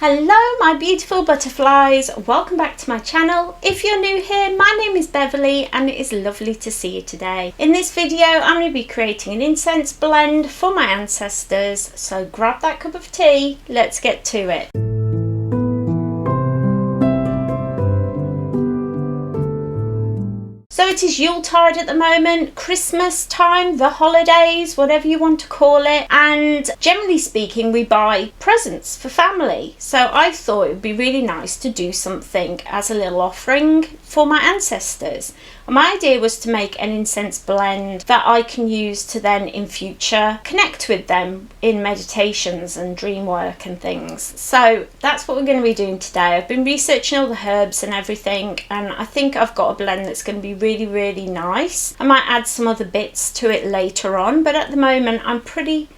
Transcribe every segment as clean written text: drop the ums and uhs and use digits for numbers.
Hello my beautiful butterflies, welcome back to my channel. If you're new here, my name is Beverley and it is lovely to see you today. In this video I'm going to be creating an incense blend for my ancestors, so grab that cup of tea, let's get to it. So it is Yuletide at the moment, Christmas time, the holidays, whatever you want to call it, and generally speaking we buy presents for family. So I thought it would be really nice to do something as a little offering for my ancestors. And my idea was to make an incense blend that I can use to then in future connect with them in meditations and dream work and things. So that's what we're going to be doing today. I've been researching all the herbs and everything, and I think I've got a blend that's going to be really nice. I might add some other bits to it later on, but at the moment I'm pretty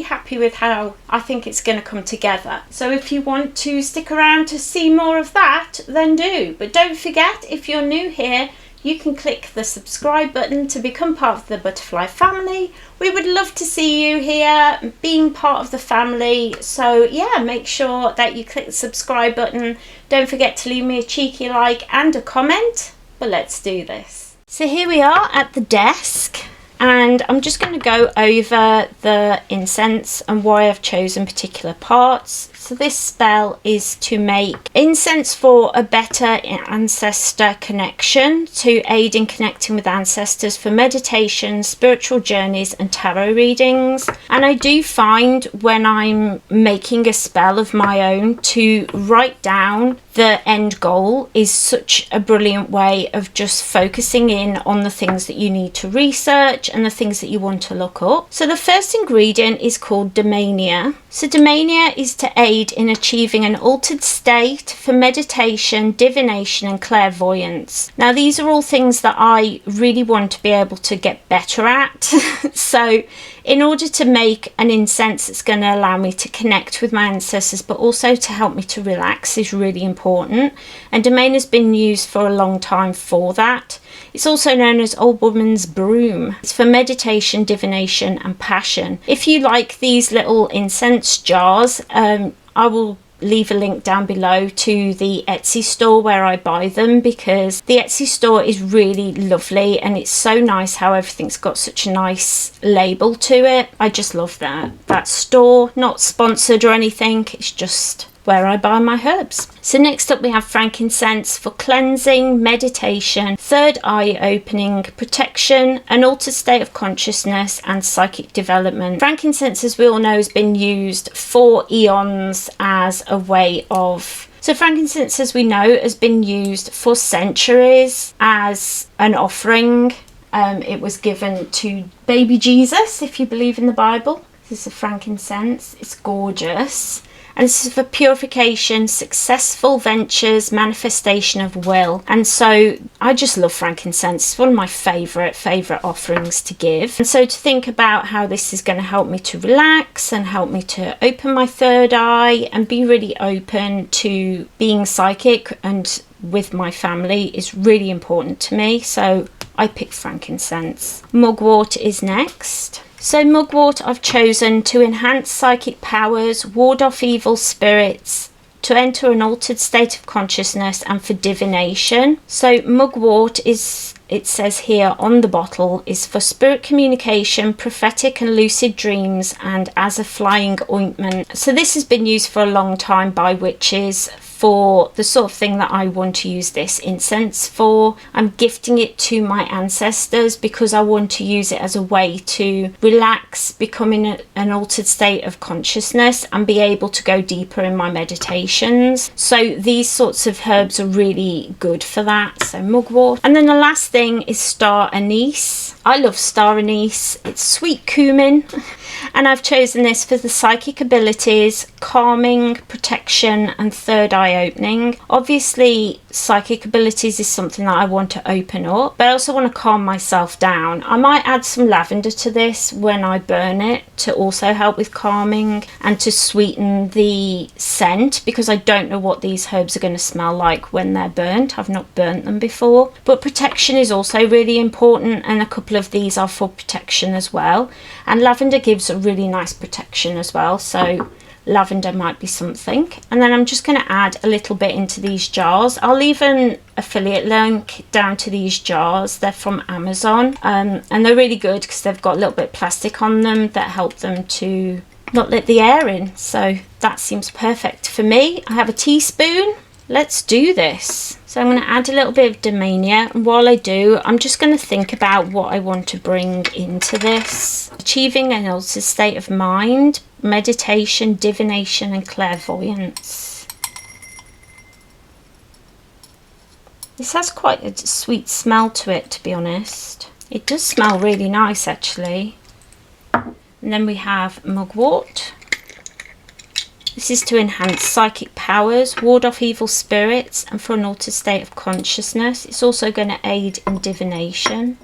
happy with how I think it's going to come together. So if you want to stick around to see more of that, then do. But don't forget, if you're new here, you can click the subscribe button to become part of the butterfly family. We would love to see you here being part of the family. So yeah, make sure that you click the subscribe button. Don't forget to leave me a cheeky like and a comment. But let's do this. So here we are at the desk, and I'm just going to go over the incense and why I've chosen particular parts. So this spell is to make incense for a better ancestor connection, to aid in connecting with ancestors for meditation, spiritual journeys and tarot readings. And I do find when I'm making a spell of my own, to write down the end goal is such a brilliant way of just focusing in on the things that you need to research and the things that you want to look up. So the first ingredient is called Domania. So Domania is to aid in achieving an altered state for meditation, divination and clairvoyance. Now these are all things that I really want to be able to get better at. So in order to make an incense that's going to allow me to connect with my ancestors but also to help me to relax is really important, and Domain has been used for a long time for that. It's also known as Old Woman's Broom. It's for meditation, divination and passion. If you like these little incense jars, I will leave a link down below to the Etsy store where I buy them, because the Etsy store is really lovely and it's so nice how everything's got such a nice label to it. I just love that store. Not sponsored or anything, it's just where I buy my herbs. So next up we have frankincense for cleansing, meditation, third eye opening, protection, an altered state of consciousness and psychic development. Frankincense, as we all know, has been used for eons as a way of... So frankincense, as we know, has been used for centuries as an offering. It was given to baby Jesus, if you believe in the Bible. This is a frankincense. It's gorgeous. And this is for purification, successful ventures, manifestation of will. And so I just love frankincense. It's one of my favourite offerings to give. And so to think about how this is going to help me to relax and help me to open my third eye and be really open to being psychic and with my family is really important to me. So I picked frankincense. Mugwort is next. So mugwort I've chosen to enhance psychic powers, ward off evil spirits, to enter an altered state of consciousness and for divination. So mugwort is, it says here on the bottle, is for spirit communication, prophetic and lucid dreams and as a flying ointment. So this has been used for a long time by witches for the sort of thing that I want to use this incense for. I'm gifting it to my ancestors because I want to use it as a way to relax, become in an altered state of consciousness and be able to go deeper in my meditations. So these sorts of herbs are really good for that. So mugwort. And then the last thing is star anise. I love star anise. It's sweet cumin. And I've chosen this for the psychic abilities, calming, protection and third eye opening. Obviously psychic abilities is something that I want to open up, but I also want to calm myself down. I might add some lavender to this when I burn it to also help with calming and to sweeten the scent, because I don't know what these herbs are going to smell like when they're burnt. I've not burnt them before. But protection is also really important, and a couple of these are for protection as well. And lavender gives a really nice protection as well, so lavender might be something. And then I'm just going to add a little bit into these jars. I'll leave an affiliate link down to these jars. They're from Amazon, and they're really good because they've got a little bit of plastic on them that help them to not let the air in. So that seems perfect for me. I have a teaspoon. Let's do this. So I'm going to add a little bit of Domania, and while I do, I'm just going to think about what I want to bring into this. Achieving an altered state of mind, meditation, divination and clairvoyance. This has quite a sweet smell to it, to be honest. It does smell really nice actually. And then we have mugwort. This is to enhance psychic powers, ward off evil spirits, and for an altered state of consciousness. It's also going to aid in divination.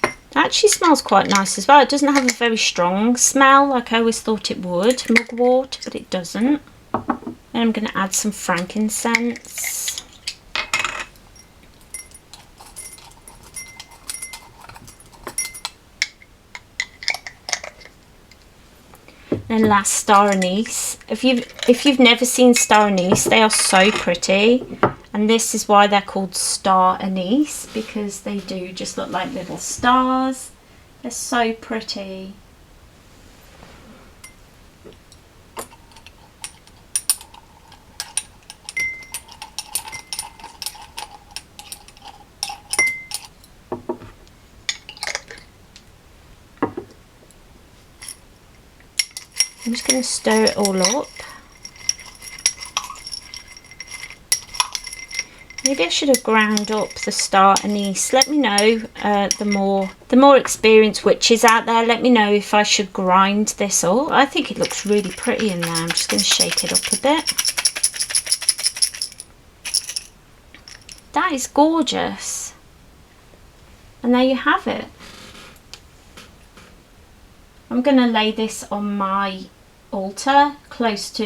It actually smells quite nice as well. It doesn't have a very strong smell like I always thought it would, mugwort, but it doesn't. Then I'm going to add some frankincense. And last, star anise. If you've never seen star anise, they are so pretty, and this is why they're called star anise, because they do just look like little stars. They're so pretty. I'm just going to stir it all up. Maybe I should have ground up the star anise. Let me know, the more experienced witches out there, let me know if I should grind this up. I think it looks really pretty in there. I'm just going to shake it up a bit. That is gorgeous. And there you have it. I'm going to lay this on my altar close to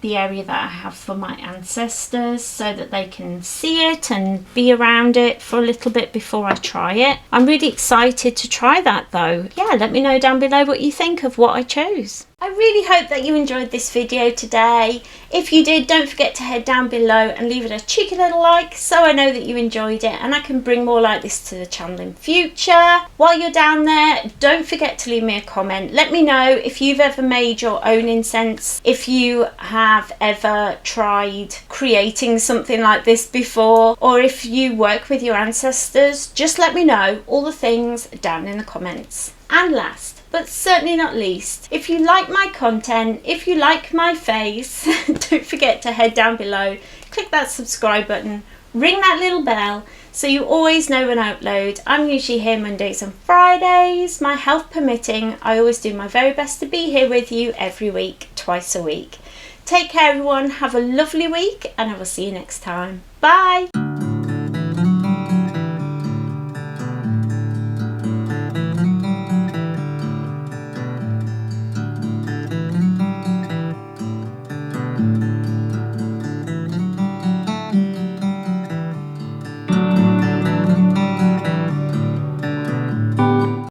the area that I have for my ancestors, so that they can see it and be around it for a little bit before I try it. I'm really excited to try that though. Yeah, let me know down below what you think of what I chose. I really hope that you enjoyed this video today. If you did, don't forget to head down below and leave it a cheeky little like, so I know that you enjoyed it and I can bring more like this to the channel in future. While you're down there, don't forget to leave me a comment. Let me know if you've ever made your own incense, if you have ever tried creating something like this before, or if you work with your ancestors. Just let me know all the things down in the comments. And last but certainly not least, if you like my content, if you like my face, don't forget to head down below, click that subscribe button, ring that little bell so you always know when I upload. I'm usually here Mondays and Fridays, my health permitting. I always do my very best to be here with you every week, twice a week. Take care everyone, have a lovely week, and I will see you next time. Bye!